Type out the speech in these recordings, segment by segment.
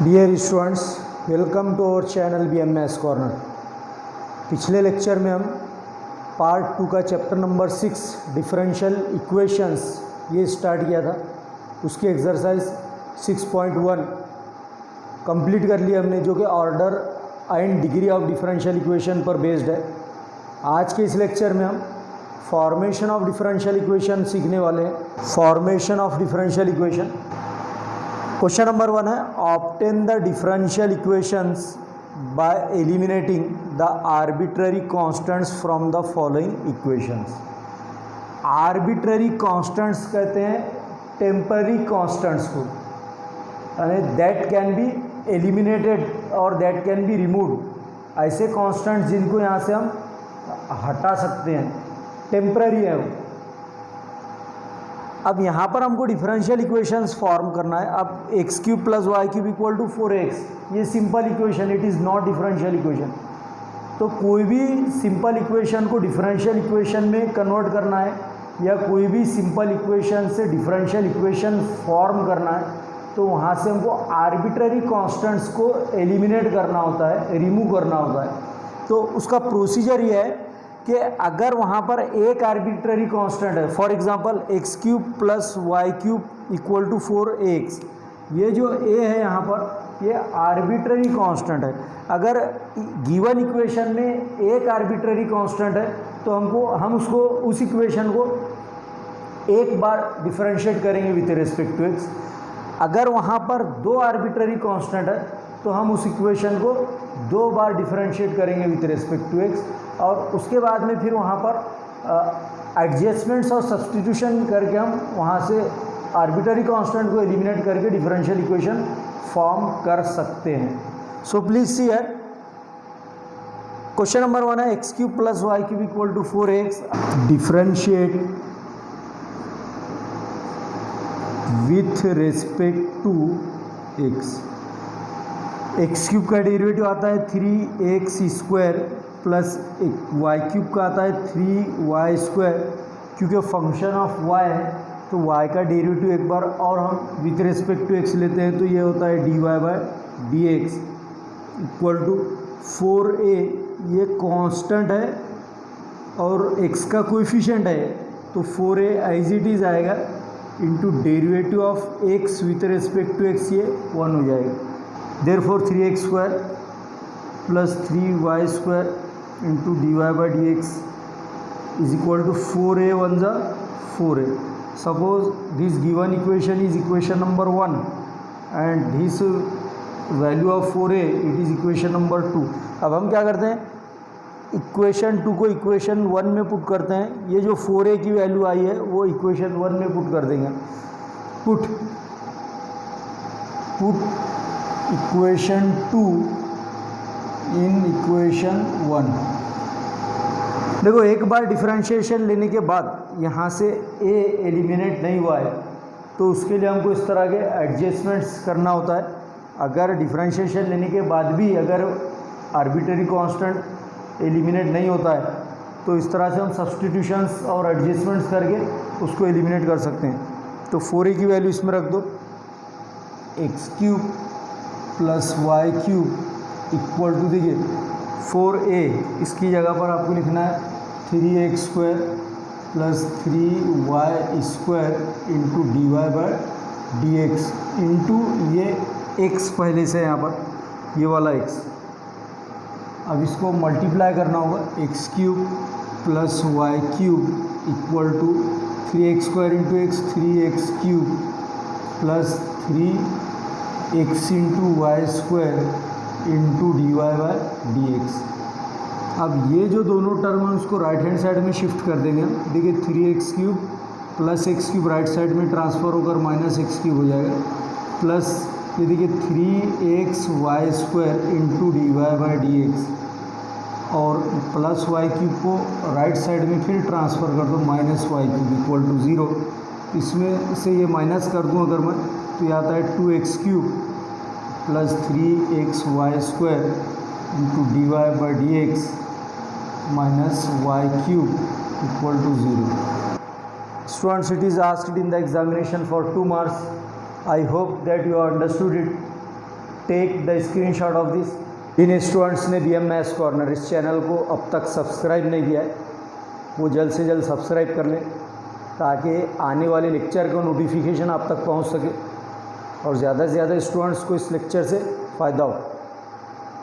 Dear students, welcome to our channel BMS corner. पिछले lecture में हम पार्ट 2 का चैप्टर नंबर 6 डिफरेंशियल इक्वेशंस ये स्टार्ट किया था। उसकी एक्सरसाइज 6.1 कंप्लीट कर लिया हमने, जो कि order and degree of differential equation पर बेस्ड है। आज के इस लेक्चर में हम फॉर्मेशन ऑफ डिफरेंशियल इक्वेशन सीखने वाले हैं। Formation of differential equation, question number 1 है, obtain the differential equations bye eliminating the arbitrary constants from the following equations. Arbitrary constants कहते हैं टेम्पररी कांस्टेंट्स को, यानी दैट कैन बी एलिमिनेटेड और that can be removed. ऐसे constants जिनको यहाँ से हम हटा सकते हैं, टेम्पररी है वो। अब यहाँ पर हमको डिफरेंशियल इक्वेशंस फॉर्म करना है। अब x cube plus y cube equal to 4x, ये simple equation, it is not differential equation. तो कोई भी सिंपल इक्वेशन को डिफरेंशियल इक्वेशन में कन्वर्ट करना है या कोई भी सिंपल इक्वेशन से डिफरेंशियल इक्वेशन फॉर्म करना है, तो वहाँ से हमको आर्बिट्ररी कांस्टेंट्स को एलिमिनेट करना होता है, रिमूव करना होता है। तो उसका प्रोसीजर ये है कि अगर वहाँ पर एक आर्बिट्ररी कांस्टेंट है, for example x cube plus y cube equal to 4x, ये जो a है यहाँ पर ये आर्बिट्ररी कांस्टेंट है। अगर गिवन इक्वेशन में एक आर्बिट्ररी कांस्टेंट है तो हम उसको उस इक्वेशन को एक बार डिफरेंशिएट करेंगे विथ रिस्पेक्ट टू x। अगर वहाँ पर दो आर्बिट्ररी कांस्टेंट है तो हम उस इक्वेशन को दो बार डिफरेंशिएट करेंगे विथ रिस्पेक्ट टू x, और उसके बाद में फिर वहाँ पर एडजस्टमेंट्स और सब्स्टिट्यूशन करके हम वहाँ से आर्बिट्ररी कांस्टेंट को एलिमिनेट करके डिफरेंशियल इक्वेशन फॉर्म कर सकते हैं। सो प्लीज सी है, क्वेश्चन नंबर 1 है, x cube plus y cube equal to 4x, differentiate with respect to x। X cube का डेरिवेटिव आता है 3x square plus y cube का आता है 3y स्क्वायर। क्योंकि फंक्शन ऑफ y है तो y का डेरिवेटिव एक बार और हम विथ रिस्पेक्ट टू x लेते हैं, तो ये होता है dy/dx इक्वल टू 4a। ये कांस्टेंट है और x का कोएफिशिएंट है, तो 4a एज इट इज़ आएगा into derivative of x with respect to x, ये 1 हो जाएगा। Therefore 3x square plus 3y square into dy/dx is equal to 4a 1 जा 4a। Suppose this given equation is equation number 1 and this value of 4a it is equation number 2। अब हम क्या करते हैं, equation 2 को इक्वेशन 1 में put करते हैं। ये जो 4a की वैल्यू आई है वो इक्वेशन 1 में पुट कर देंगे। Put equation 2 in equation 1। देखो, एक बार डिफरेंशिएशन लेने के बाद यहाँ से a एलिमिनेट नहीं हुआ है तो उसके लिए हमको इस तरह के एडजस्टमेंट्स करना होता है। अगर डिफरेंशिएशन लेने के बाद भी अगर आर्बिट्ररी कांस्टेंट एलिमिनेट नहीं होता है तो इस तरह से हम सब्स्टिट्यूशंस और एडजस्टमेंट्स करके उसको एलिमिनेट कर सकते हैं। तो 4a की वैल्यू इसमें रख दो, x cube plus y cube equal to, देखिए 4a, इसकी जगह पर आपको लिखना है 3x square plus 3y square into dy/dx into ये x पहले से यहाँ पर ये वाला x। अब इसको मल्टीप्लाई करना होगा, x cube plus y cube equal to 3x square into x, 3x cube plus 3x into y square into dy/dx। अब ये जो दोनों टर्म है उसको राइट हैंड साइड में शिफ्ट कर देंगे। देखिए 3x cube plus x cube right side में ट्रांसफ़र होकर माइनस x क्यूब हो जाएगा, प्लस ये देखिए 3xy स्क्वायर इंटू dy/dx, और प्लस वाई क्यूब को राइट साइड में फिर ट्रांसफ़र कर दो minus y cube equal to 0। इसमें से ये माइनस कर दूँ अगर मैं, तो ये आता है 2x cube plus 3xy square into dy/dx minus y cube equal to 0। Students, it is asked in the examination for 2 marks. I hope that you understood it. Take the screenshot of this. जिन students ने BM maths corner इस channel को अब तक subscribe नहीं किया है वो जल्द से जल्द सब्सक्राइब कर लें ताकि आने वाले लेक्चर का नोटिफिकेशन आप तक पहुंच सके और ज़्यादा से ज़्यादा स्टूडेंट्स को इस लेक्चर से फ़ायदा हो।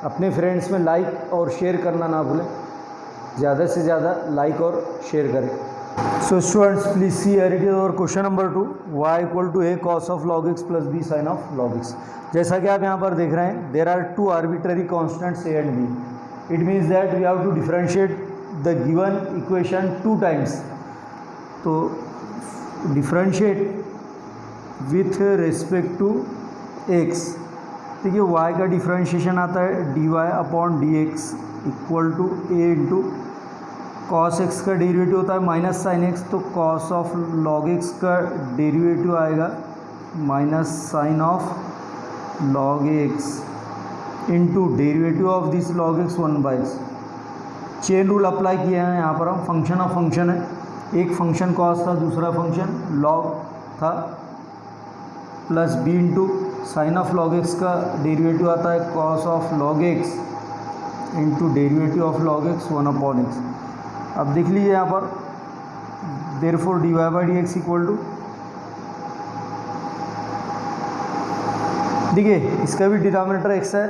अपने फ्रेंड्स में लाइक और शेयर करना ना भूलें, ज़्यादा से ज़्यादा लाइक और शेयर करें। So students please see here it is और question number 2, y equal to a cos of log x plus b sin of log x। जैसा कि आप यहाँ पर देख रहे हैं there are two arbitrary constants a and b। It means that we have to differentiate the given equation 2 times. तो differentiate with respect to x, देखिए y का डिफरेंशिएशन आता है dy upon dx equal to a into cos x का derivative होता है minus sine x, तो cos of log x का डेरिवेटिव आएगा minus sine of log x into derivative of this log x 1/x। Chain rule apply किया है यहाँ पर हम। फंक्शन ऑफ फंक्शन है, एक फंक्शन कॉस था दूसरा फंक्शन लॉग था, plus b into sine of log x का डेरिवेटिव आता है cos of log x into derivative of log x 1/x। अब देख लीजिए यहाँ पर therefore dy by d x equal to, देखिए इसका भी डिनोमिनेटर x है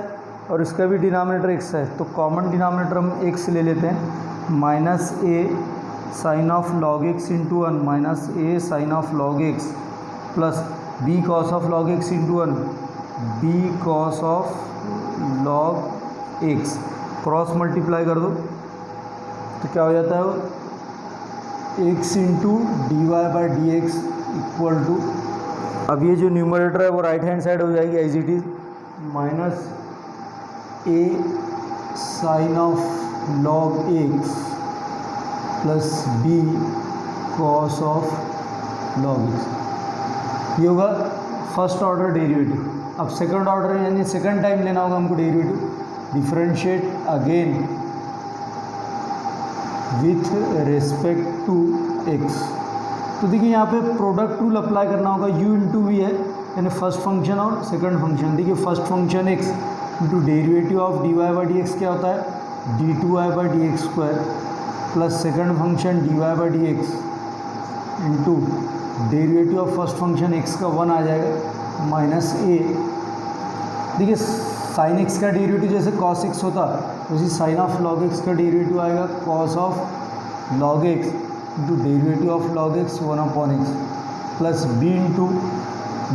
और इसका भी डिनोमिनेटर x है, तो कॉमन डिनोमिनेटर हम x ले लेते हैं minus a sine of log x into 1 minus a sine of log x plus b cos of log x into 1 b cos of log x. Cross multiply कर दो तो क्या हो जाता है वो x into d y by d x equal to, अब ये जो न्यूमरेटर है वो राइट हैंड साइड हो जाएगी as it is minus a sine of log x plus b cos of log x. ये होगा फर्स्ट ऑर्डर डेरिवेटिव। अब सेकंड ऑर्डर यानी सेकंड टाइम लेना होगा हमको derivative, differentiate again with respect to x। तो देखिए यहाँ पे प्रोडक्ट रूल अप्लाई करना होगा, u इंटू वी है यानी फर्स्ट फंक्शन और सेकंड फंक्शन। देखिए first function x into derivative of dy by d x क्या होता है d2y by d x square plus second function dy by d x into derivative of first function x का 1 आ जाएगा minus a। देखिए sine x का derivative जैसे cos x होता उसी साइन ऑफ लॉग एक्स का डेरिवेटिव आएगा cos of log x into derivative of log x 1/x plus b into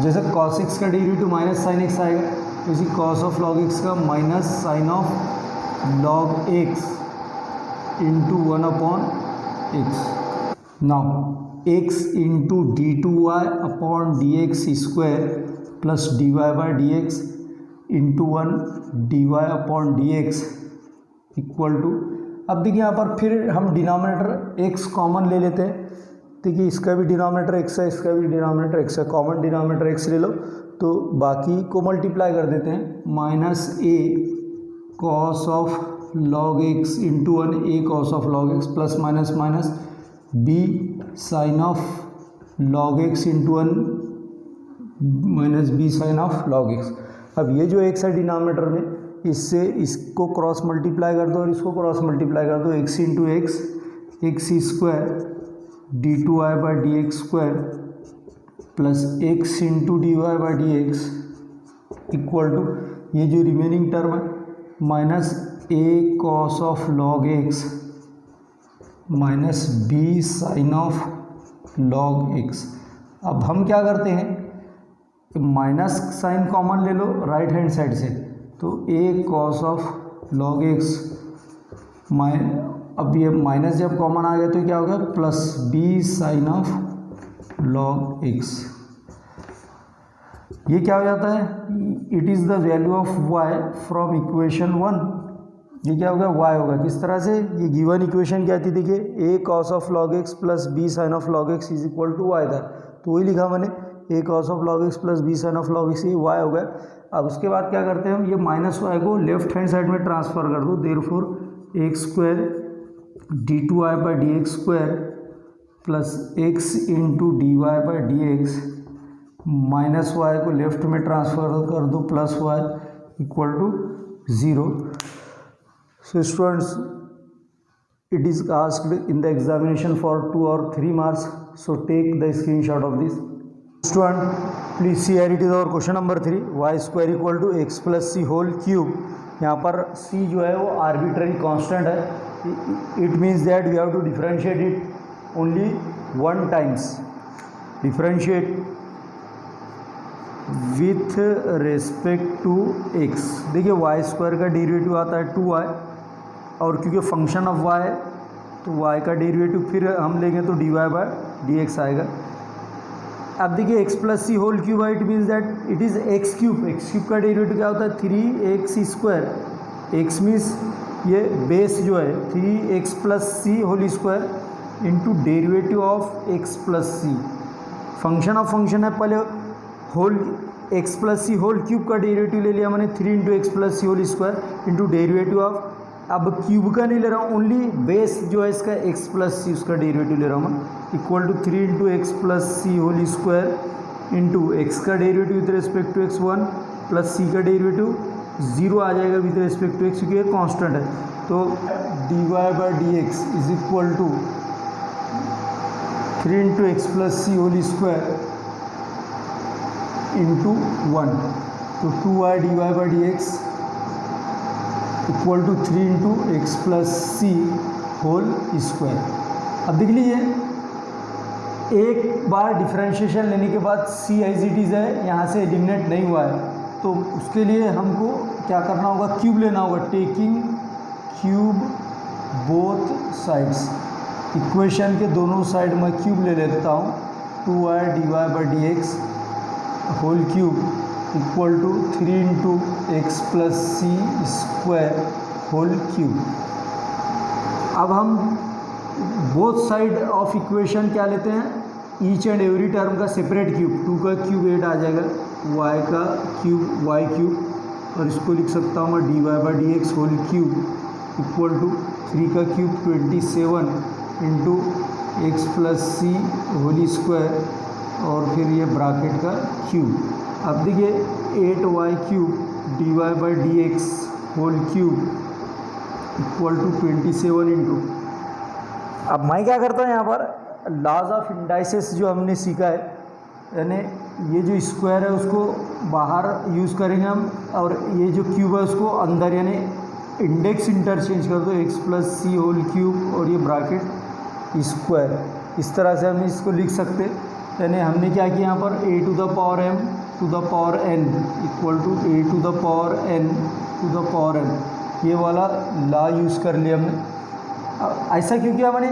जैसे कॉस एक्स का डेरिवेटिव माइनस साइन एक्स आएगा उसी कॉस ऑफ लॉग एक्स का minus sine of log x into 1/x। Now x into d2y upon d x square plus dy by d x into 1 dy upon d x equal to, अब देखिए यहाँ पर फिर हम denominator x common ले लेते हैं। देखिए इसका भी डिनोमिनेटर x है इसका भी डिनोमिनेटर x है, कॉमन डिनोमिनेटर x ले लो तो बाकी को मल्टीप्लाई कर देते हैं minus a cos of log x into 1 a cos of log x plus minus minus b sine of log x into 1 minus b sine of log x। अब ये जो x है डिनोमिनेटर में इससे इसको क्रॉस मल्टीप्लाई कर दो और इसको क्रॉस मल्टीप्लाई कर दो, x into x square d two y by d x square plus x into d y by d x equal to ये जो रिमेनिंग टर्म है minus a cos of log x minus b sine of log x। अब हम क्या करते हैं minus sign common ले लो right hand side से, तो a cos of log x अब ये माइनस जब कॉमन आ गया तो क्या होगा plus b sine of log x. ये क्या हो जाता है it is the value of y from equation 1। ये क्या होगा y होगा किस तरह से, ये गिवन इक्वेशन क्या थी देखिए a cos of log x plus b sine of log x is equal to y था, तो वही लिखा मैंने a cos of log x plus b sine of log x, ये y हो गया। अब उसके बाद क्या करते हैं हम ये माइनस वाई को लेफ्ट हैंड साइड में ट्रांसफ़र कर दो, therefore x square d two y by d x square plus x into d y by d x minus y को लेफ्ट में ट्रांसफ़र कर दो plus y equal to 0. So students, it is asked in the examination for 2 or 3 marks. So take the screenshot of this. Student, please see here, it is our question number 3. Y square equal to x plus c whole cube. यहाँ पर c जो है वो arbitrary constant है. It means that we have to differentiate it only one times. Differentiate with respect to x. देखिए y square का derivative आता है 2y, और क्योंकि फंक्शन ऑफ y है तो y का डेरिवेटिव फिर हम लेंगे तो dy/dx आएगा. अब देखिए x plus c whole cube है, it means that it is x cube. X cube का डेरिवेटिव क्या होता है 3x स्क्वायर. x मीन्स ये बेस जो है 3x plus c whole square into derivative of x plus c. Function of function है, पहले whole x plus c whole cube का डेरिवेटिव ले लिया मैंने 3 into x plus c whole square into derivative of, अब cube का नहीं ले रहा हूँ, ओनली बेस जो है इसका x प्लस सी उसका डेरिवेटिव ले रहा हूँ मैं, equal to 3 into x plus c whole square into x का derivative with respect to x1 plus c का डेरिवेटिव 0 आ जाएगा विद रिस्पेक्ट टू x, क्योंकि ये कांस्टेंट है. तो dy/dx is equal to 3 into x plus c whole square into 1. तो 2y dy/dx equal to 3 into x plus c whole square. अब देख लीजिए, एक बार डिफ्रेंशिएशन लेने के बाद सी एज इट इज़ है, यहाँ से एलिमिनेट नहीं हुआ है, तो उसके लिए हमको क्या करना होगा, क्यूब लेना होगा. Taking cube both sides, equation के दोनों साइड में क्यूब ले लेता हूँ. 2y dy/dx whole cube equal to 3 into x plus c square whole cube. अब हम बोथ साइड ऑफ इक्वेशन क्या लेते हैं, ईच एंड एवरी टर्म का सेपरेट क्यूब. 2 का क्यूब 8 आ जाएगा, y का क्यूब y क्यूब, और इसको लिख सकता हूँ मैं dy/dx whole cube equal to 3 का cube 27 into x plus c whole square, और फिर ये ब्रैकेट का क्यूब. अब देखिए 8y cube dy/dx whole cube equal to 27 into, अब मैं क्या करता हूँ यहाँ पर लॉज ऑफ इंडाइसेस जो हमने सीखा है, यानी ये जो स्क्वायर है उसको बाहर यूज़ करेंगे हम, और ये जो क्यूब है उसको अंदर, यानी इंडेक्स इंटरचेंज कर दो x plus c whole cube और ये ब्रैकेट स्क्वायर. इस तरह से हम इसको लिख सकते. यानी हमने क्या किया यहाँ पर a to the power m to the power n equal to a to the power n to the power n, ये वाला लॉ यूज़ कर लिया हमने. ऐसा क्यों किया मैंने,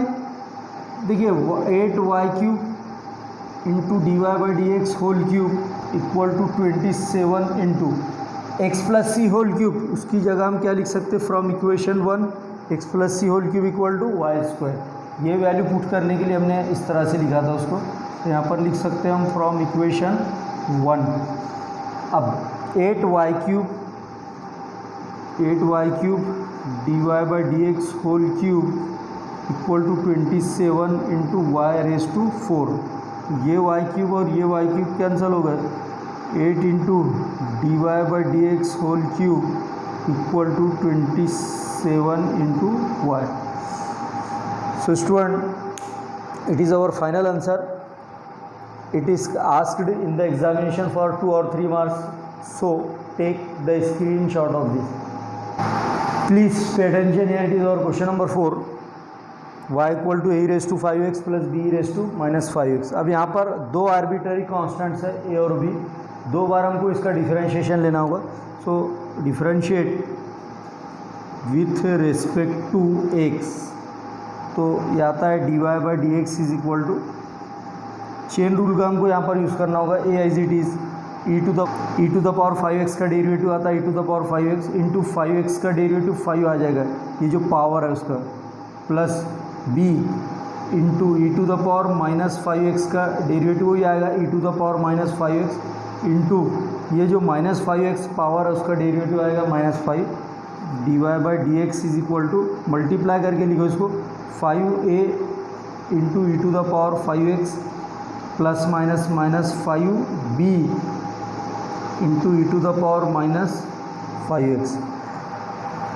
देखिए 8y cube into dy/dx whole cube equal to 27 into x plus c whole cube, उसकी जगह हम क्या लिख सकते from equation 1 x plus c whole cube equal to y square. ये वैल्यू पुट करने के लिए हमने इस तरह से लिखा था उसको, तो यहाँ पर लिख सकते हैं हम फ्रॉम इक्वेशन 1. अब 8y cube dy/dx whole cube equal to 27 into y raise to 4. ये y क्यूब और ये y क्यूब कैंसिल हो गए. 8 into dy/dx whole cube equal to 27 into y. So student, it is our final answer. It is asked in the examination for 2 or 3 marks. So take the screenshot of this. Please pay attention here. It is our question number 4. Y equal to a raise to 5x plus b raise to minus 5x. अब यहाँ पर दो arbitrary constants है a और b. दो बार हमको इसका differentiation लेना होगा. So differentiate with respect to x, तो ये आता है dy/dx is equal to, chain rule का हमको यहाँ पर यूज़ करना होगा. a as it is e to the power 5x का डेरिवेटिव आता है e to the power 5x into 5x का डेरिवेटिव 5 आ जाएगा, ये जो पावर है उसका, plus b into e to the power minus 5x का डेरिवेटिव वही आएगा e to the power minus 5x into ये जो माइनस 5x पावर है उसका डेरिवेटिव आएगा minus 5. dy/dx is equal to, multiply करके लिखो इसको, 5a into e to the power 5x plus minus 5b into e to the power minus 5x।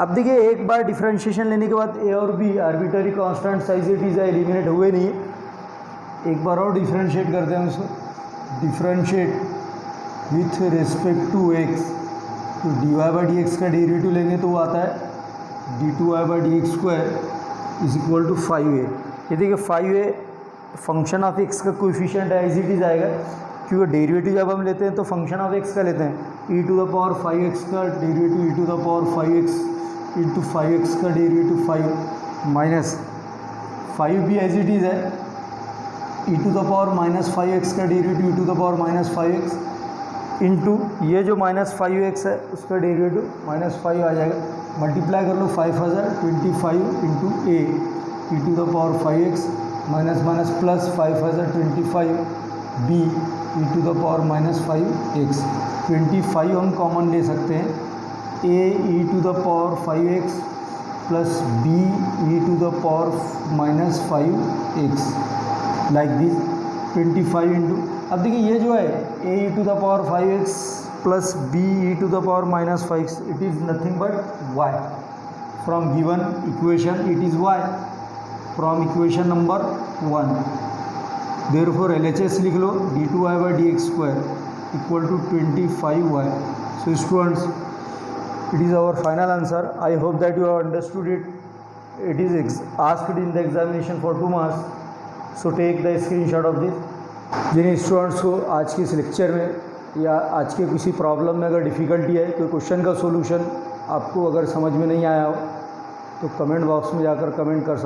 अब देखिए एक बार डिफरेंशिएशन लेने के बाद ए और बी आर्बिट्ररी कांस्टेंट साइज इट इज़ एलिमिनेट हुए नहीं है। एक बार और डिफरेंशिएट करते हैं उसको, differentiate with respect to x, तो d y by d x का डेरिवेटिव लेंगे तो वो आता है d two y by d x square is equal to 5a। ये देखिए 5a फंक्शन ऑफ एक्स का कोएफिशिएंट है, एज इट इज़ आएगा, क्योंकि डेरिवेटिव जब हम लेते हैं तो फंक्शन ऑफ एक्स का लेते हैं। e to the power 5x का derivative e to the power 5x into 5x का डेरिवेटिव 5 माइनस 5 भी एज इट इज़ है, e to the power minus 5x का derivative e to the power minus 5x into ये जो माइनस 5x है उसका डेरिवेटिव माइनस 5 आ जाएगा। मल्टीप्लाई कर लो 5025 into a e to the power 5x minus minus plus 5025 b e to the power minus 5x। 25 हम common ले सकते हैं, a e to the power 5x plus b e to the power minus 5x like this 25 into. अब देखिए ये जो है a e to the power 5x plus b e to the power minus 5x, it is nothing but y। From given equation it is y from equation number 1। Therefore LHS लिख लो d two y by d x square equal to 25y। So students, it is our final answer. I hope that you have understood it. It is asked in the examination for 2 marks. So take the screenshot of this. जिन students को आज के इस lecture में या आज के किसी प्रॉब्लम में अगर डिफ़िकल्टी है, कोई क्वेश्चन का सॉल्यूशन आपको अगर समझ में नहीं आया हो तो कमेंट बॉक्स में जाकर कमेंट कर सकते हैं।